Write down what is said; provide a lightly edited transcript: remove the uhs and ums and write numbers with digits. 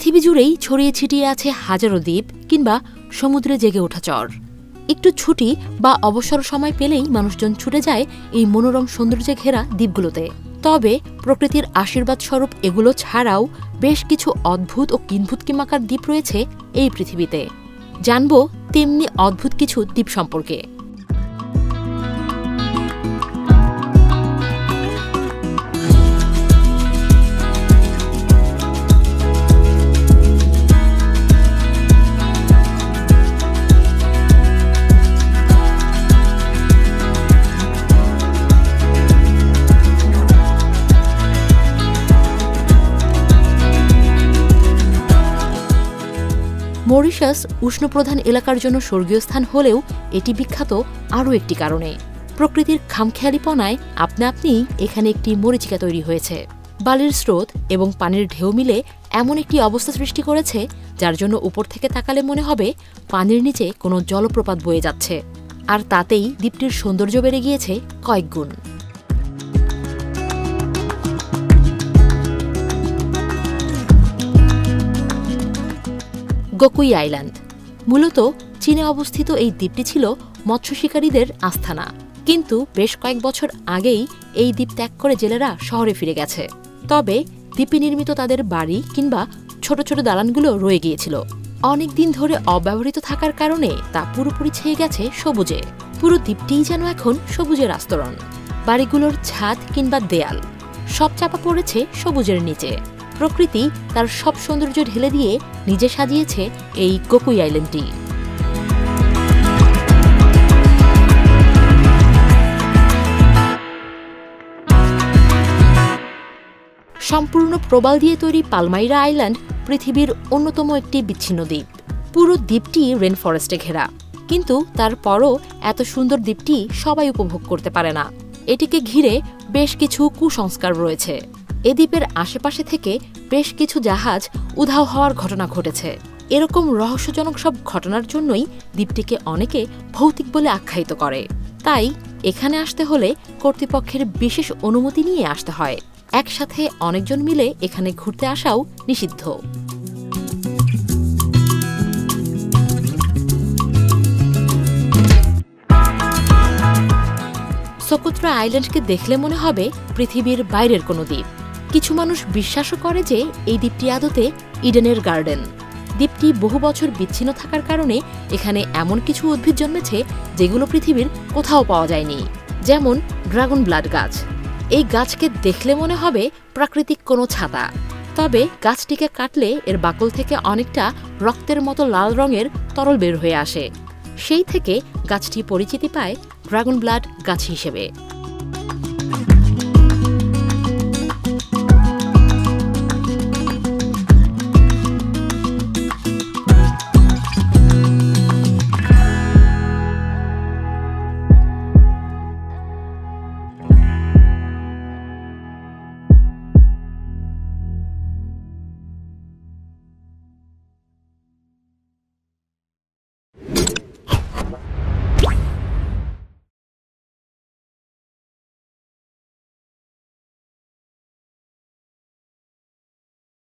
পৃথিবী জুড়েই ছড়িয়ে ছিটিয়ে আছে হাজারো দ্বীপ কিংবা সমুদ্রে জেগে ওঠা চর। একটু ছুটি বা অবসর সময় পেলেই মানুষজন ছুটে যায় এই মনোরম সৌন্দর্যে ঘেরা দ্বীপগুলোতে। তবে প্রকৃতির আশীর্বাদ স্বরূপ এগুলো ছাড়াও বেশ কিছু অদ্ভুত ও কিংবদন্তিমাকার দ্বীপ রয়েছে এই পৃথিবীতে। জানব তেমনি অদ্ভুত কিছু দ্বীপ সম্পর্কে। মরিশাস উষ্ণপ্রধান এলাকার জন্য স্বর্গীয় স্থান হলেও এটি বিখ্যাত আরও একটি কারণে। প্রকৃতির খামখেয়ালিপনায় আপনি এখানে একটি মরীচিকা তৈরি হয়েছে। বালির স্রোত এবং পানির ঢেউ মিলে এমন একটি অবস্থা সৃষ্টি করেছে যার জন্য উপর থেকে তাকালে মনে হবে পানির নিচে কোনো জলপ্রপাত বয়ে যাচ্ছে, আর তাতেই দ্বীপটির সৌন্দর্য বেড়ে গিয়েছে কয়েক গুণ। গোকুই আইল্যান্ড মূলত চীনে অবস্থিত এই দ্বীপটি ছিল মৎস্য শিকারীদের আস্থানা, কিন্তু বেশ কয়েক বছর আগেই এই দ্বীপ ত্যাগ করে জেলেরা শহরে ফিরে গেছে। তবে দ্বীপে নির্মিত তাদের বাড়ি কিংবা ছোট ছোট দালানগুলো রয়ে গিয়েছিল। অনেকদিন ধরে অব্যবহৃত থাকার কারণে তা পুরোপুরি ছেয়ে গেছে সবুজে। পুরো দ্বীপটিই যেন এখন সবুজের আস্তরণ। বাড়িগুলোর ছাদ কিংবা দেয়াল সব চাপা পড়েছে সবুজের নিচে। প্রকৃতি তার সব সৌন্দর্য ঢেলে দিয়ে নিজে সাজিয়েছে এই গোকুই আইল্যান্ডটি। সম্পূর্ণ প্রবাল দিয়ে তৈরি পালমাইরা আইল্যান্ড পৃথিবীর অন্যতম একটি বিচ্ছিন্ন দ্বীপ। পুরো দ্বীপটি রেন ফরেস্টে ঘেরা, কিন্তু তারপরও এত সুন্দর দ্বীপটি সবাই উপভোগ করতে পারে না। এটিকে ঘিরে বেশ কিছু কুসংস্কার রয়েছে। এ দ্বীপের আশেপাশে থেকে বেশ কিছু জাহাজ উধাও হওয়ার ঘটনা ঘটেছে। এরকম রহস্যজনক সব ঘটনার জন্যই দ্বীপটিকে অনেকে ভৌতিক বলে আখ্যায়িত করে। তাই এখানে আসতে হলে কর্তৃপক্ষের বিশেষ অনুমতি নিয়ে আসতে হয়। একসাথে অনেকজন মিলে এখানে ঘুরতে আসাও নিষিদ্ধ। সোকোত্রা আইল্যান্ডকে দেখলে মনে হবে পৃথিবীর বাইরের কোনো দ্বীপ। কিছু মানুষ বিশ্বাসও করে যে এই দ্বীপটি আদতে ইডেনের গার্ডেন। দ্বীপটি বহু বছর বিচ্ছিন্ন থাকার কারণে এখানে এমন কিছু উদ্ভিদ জন্মেছে যেগুলো পৃথিবীর কোথাও পাওয়া যায়নি, যেমন ড্রাগন ব্লাড গাছ। এই গাছকে দেখলে মনে হবে প্রাকৃতিক কোনো ছাতা, তবে গাছটিকে কাটলে এর বাকল থেকে অনেকটা রক্তের মতো লাল রঙের তরল বের হয়ে আসে। সেই থেকে গাছটি পরিচিতি পায় ড্রাগন ব্লাড গাছ হিসেবে।